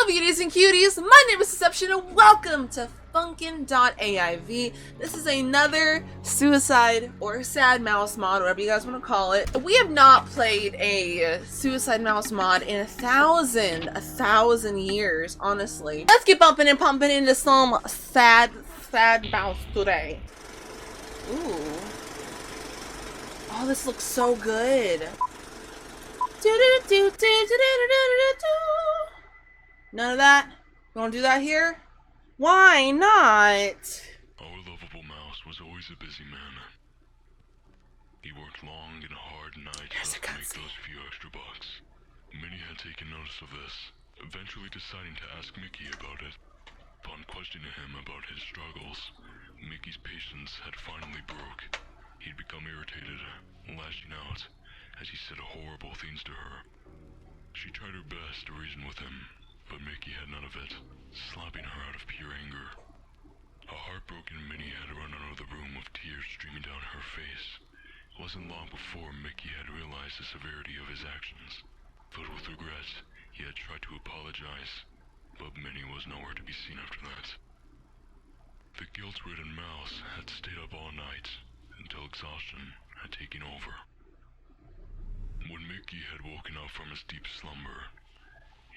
Hello beauties and cuties, my name is Tesseption and welcome to FUNKIN.AVI. This is another suicide or sad mouse mod, whatever you guys want to call it. We have not played a suicide mouse mod in a thousand years, honestly. Let's get bumping and pumping into some sad mouse today. Ooh. Oh, this looks so good. None of that? You wanna do that here? Why not? Our lovable mouse was always a busy man. He worked long and hard nights to make those few extra bucks. Many had taken notice of this, eventually deciding to ask Mickey about it. Upon questioning him about his struggles, Mickey's patience had finally broke. He'd become irritated, lashing out as he said horrible things to her. She tried her best to reason with him, but Mickey had none of it, slapping her out of pure anger. A heartbroken Minnie had run out of the room with tears streaming down her face. It wasn't long before Mickey had realized the severity of his actions. Filled with regret, he had tried to apologize, but Minnie was nowhere to be seen after that. The guilt-ridden mouse had stayed up all night until exhaustion had taken over. When Mickey had woken up from his deep slumber,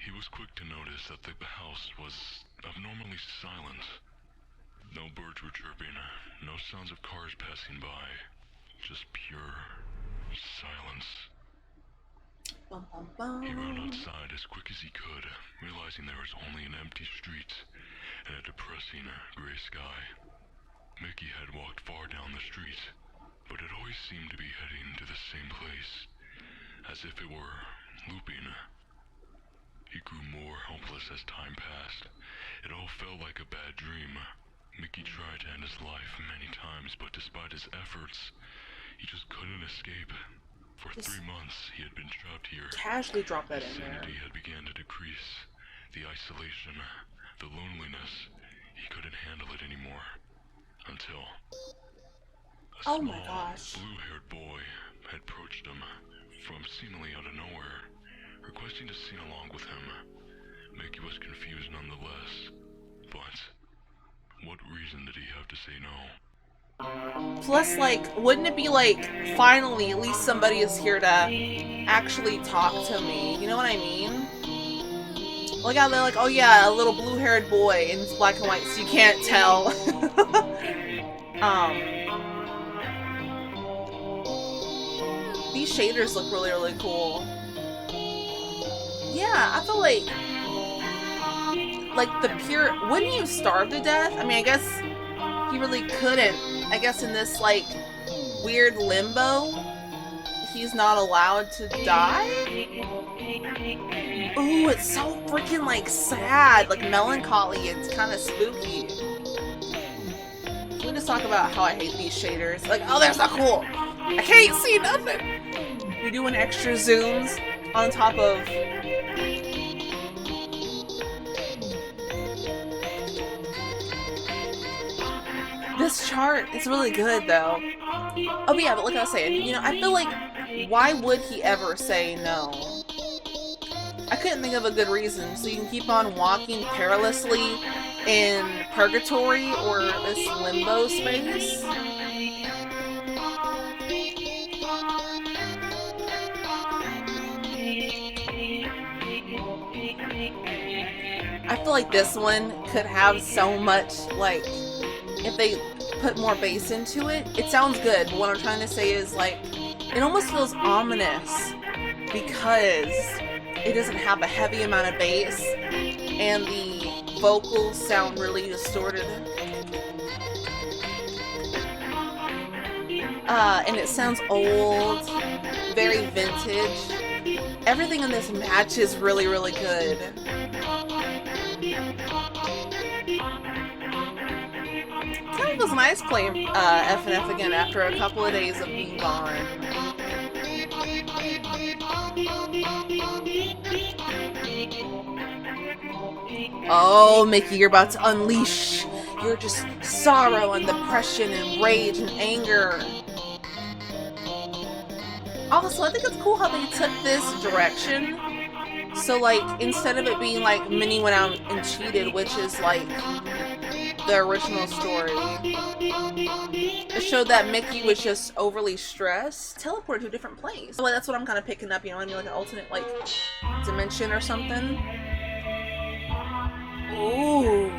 he was quick to notice that the house was abnormally silent. No birds were chirping, no sounds of cars passing by, just pure silence. Bum, bum, bum. He ran outside as quick as he could, realizing there was only an empty street and a depressing gray sky. Mickey had walked far down the street, but it always seemed to be heading to the same place, as if it were looping. He grew more helpless as time passed. It all felt like a bad dream. Mickey tried to end his life many times, but despite his efforts, he just couldn't escape. For 3 months, he had been trapped here. Casually drop that in His there. sanity had begun to decrease. The isolation, the loneliness, he couldn't handle it anymore. Until a Oh my small, gosh. blue-haired boy had approached him from seemingly out of nowhere, requesting to sing along with him. Mickey was confused nonetheless, but what reason did he have to say no? Plus, like, wouldn't it be like, finally, at least somebody is here to actually talk to me? You know what I mean? Look how they're like, oh yeah, a little blue-haired boy, and it's black and white, so you can't tell. These shaders look really, really cool. Yeah, I feel like the pure, wouldn't you starve to death? I mean, I guess he really couldn't. I guess in this, like, weird limbo, he's not allowed to die? Ooh, it's so freaking, like, sad, like, melancholy. It's kind of spooky. Can we just talk about how I hate these shaders? Like, oh, that's not cool. I can't see nothing. You're doing extra zooms on top of... This chart is really good, though. Oh, but yeah, but like I was saying, you know, I feel like, why would he ever say no? I couldn't think of a good reason, so you can keep on walking perilously in purgatory or this limbo space. I feel like this one could have so much, like, if they put more bass into it, it sounds good, but what I'm trying to say is, like, it almost feels ominous because it doesn't have a heavy amount of bass and the vocals sound really distorted. And it sounds old, very vintage. Everything in this matches really, really good. Kind of feels nice playing FNF again after a couple of days of being gone. Oh, Mickey, you're about to unleash your just sorrow and depression and rage and anger. Also, I think it's cool how they took this direction So like instead of it being like Minnie went out and cheated, which is like the original story, it showed that Mickey was just overly stressed, teleported to a different place. Like that's what I'm kind of picking up, you know what I mean? Like an alternate like dimension or something. Ooh.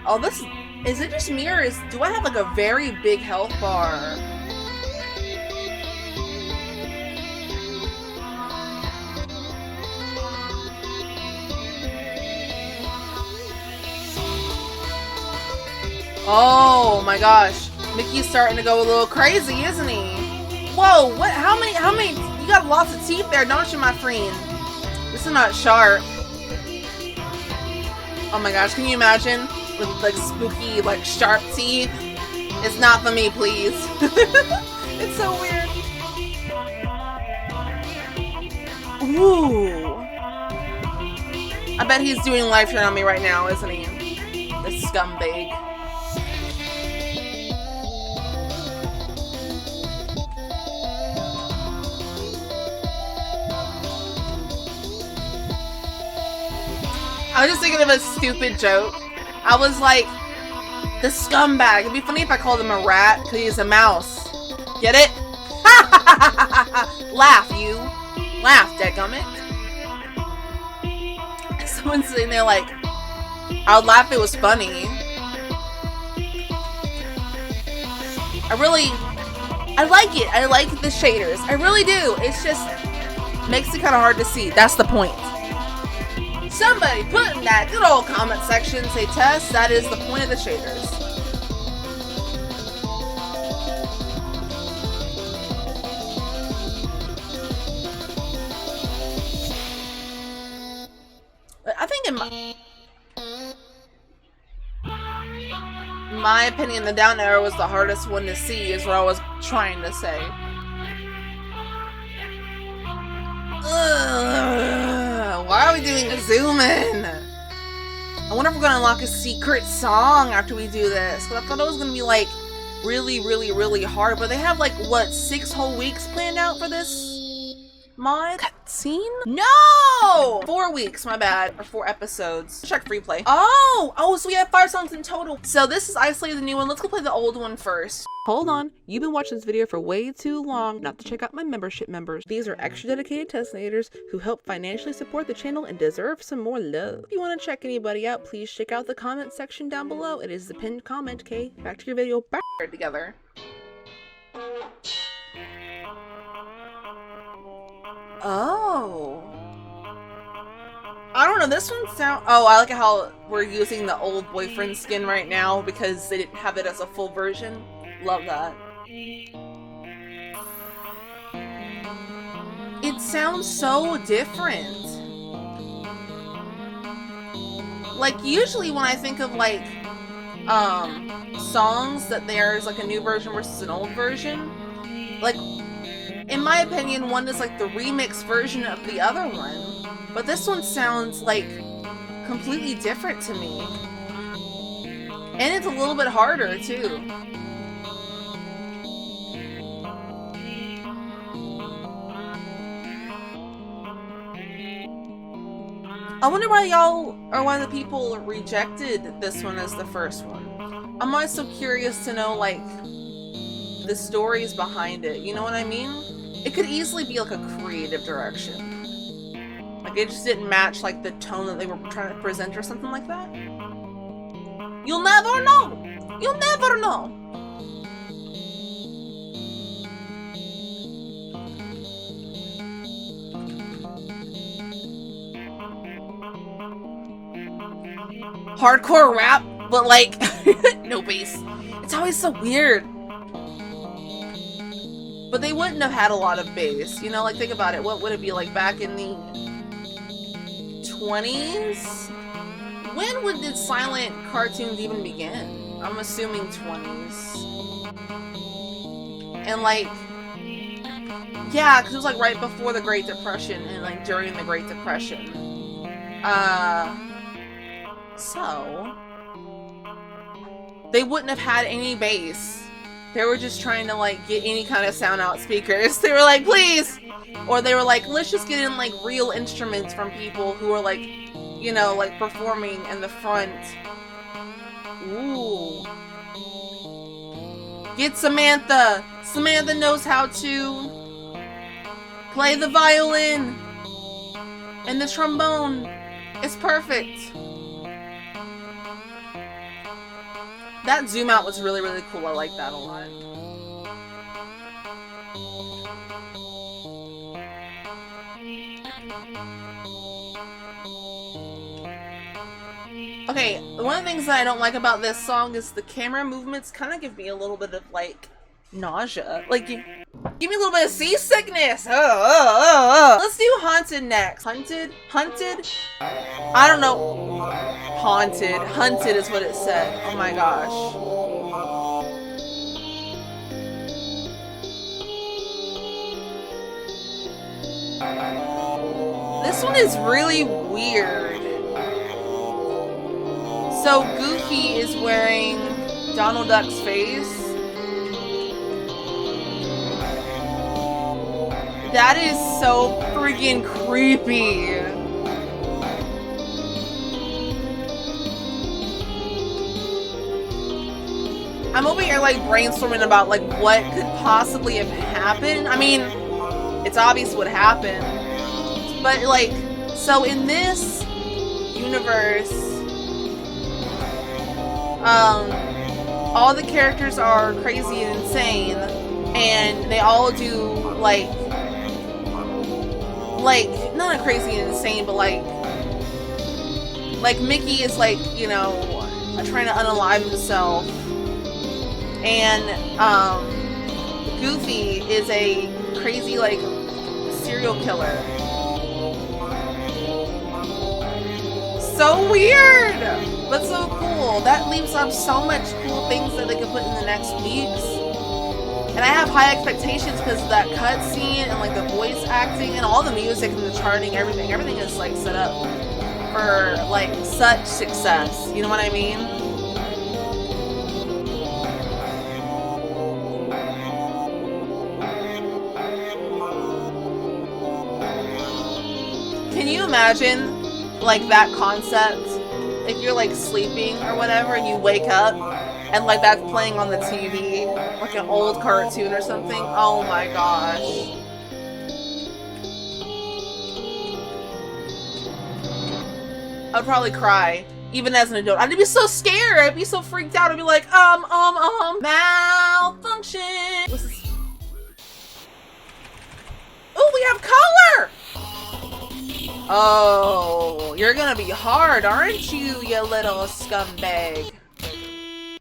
Oh, this is it just me, or do I have like a very big health bar? Oh my gosh. Mickey's starting to go a little crazy, isn't he? Whoa, what? How many? You got lots of teeth there, don't you, my friend? This is not sharp. Oh my gosh, can you imagine? With like spooky, like sharp teeth. It's not for me, please. It's so weird. Ooh. I bet he's doing live turn on me right now, isn't he? The scumbag. I was just thinking of a stupid joke. I was like, the scumbag. It'd be funny if I called him a rat because he's a mouse. Get it? Laugh, you. Laugh, dadgummit. Someone's sitting there like, I would laugh if it was funny. I like it. I like the shaders. I really do. It's just, makes it kind of hard to see. That's the point. Somebody put in that good old comment section, say, Tess, that is the point of the shaders. I think in my opinion, the down arrow was the hardest one to see, is what I was trying to say. Ugh, why are we doing a zoom in? I wonder if we're gonna unlock a secret song after we do this. But I thought it was gonna be like really hard. But they have like what, 6 whole weeks planned out for this mod? Cutscene? No! 4 weeks, my bad. Or 4 episodes. Check free play. Oh, so we have 5 songs in total. So this is isolated, the new one. Let's go play the old one first. Hold on, you've been watching this video for way too long not to check out my membership members. These are extra dedicated Tessinators who help financially support the channel and deserve some more love. If you want to check anybody out, please check out the comment section down below. It is the pinned comment, okay? Back to your video. Back together. Oh. I don't know, this one sound. Oh, I like how we're using the old boyfriend skin right now because they didn't have it as a full version. Love that. It sounds so different. Like usually when I think of like songs that there's like a new version versus an old version, like in my opinion one is like the remix version of the other one, but this one sounds like completely different to me, and it's a little bit harder too. I wonder why y'all, or why the people rejected this one as the first one. I'm always so curious to know, like, the stories behind it, you know what I mean? It could easily be, like, a creative direction. Like, it just didn't match, like, the tone that they were trying to present or something like that. You'll never know! You'll never know! Hardcore rap, but like no bass. It's always so weird. But they wouldn't have had a lot of bass, you know, like think about it. What would it be like back in the 20s? When did silent cartoons even begin? I'm assuming 20s. And like, yeah, because it was like right before the Great Depression and like during the Great Depression. So they wouldn't have had any bass They were just trying to like get any kind of sound out speakers. They were like, please! Or they were like, let's just get in like real instruments from people who are like, you know, like performing in the front. Ooh. Get Samantha! Samantha knows how to play the violin and the trombone. It's perfect. That zoom out was really, really cool. I like that a lot. Okay, one of the things that I don't like about this song is the camera movements kind of give me a little bit of like nausea. Like, give me a little bit of seasickness. Let's do Haunted next. Hunted? I don't know. Haunted. Hunted is what it said. Oh my gosh. This one is really weird. So Goofy is wearing Donald Duck's face. That is so freaking creepy. I'm over here like brainstorming about like what could possibly have happened. I mean, it's obvious what happened. But like, so in this universe, all the characters are crazy and insane, and they all do like not crazy and insane, but like Mickey is like, you know, trying to unalive himself, and Goofy is a crazy like serial killer. So weird, but so cool. That leaves up so much cool things that they could put in the next weeks. And I have high expectations because of that cutscene and like the voice acting and all the music and the charting, everything. Everything is like set up for like such success. You know what I mean? Can you imagine like that concept if you're like sleeping or whatever and you wake up and like that's playing on the TV, like an old cartoon or something? Oh my gosh. I would probably cry, even as an adult. I'd be so scared. I'd be so freaked out. I'd be like, malfunction. What's this? Oh, we have color! Oh, you're gonna be hard, aren't you, you little scumbag?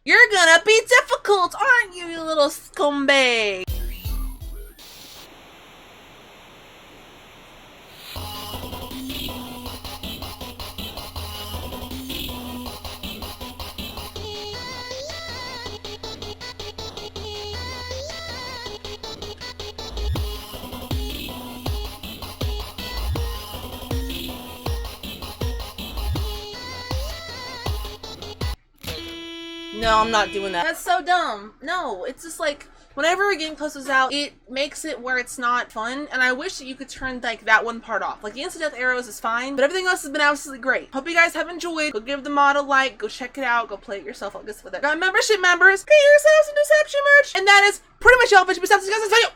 You're gonna be difficult, aren't you, you little scumbag? No, I'm not doing that. That's so dumb. No, it's just like, whenever a game closes out, it makes it where it's not fun, and I wish that you could turn like that one part off. Like the instant death arrows is fine, but everything else has been absolutely great. Hope you guys have enjoyed. Go give the mod a like, go check it out, go play it yourself, all this with it. Got membership members, get yourselves some Tesseption merch, and that is pretty much all. But you guys in this video.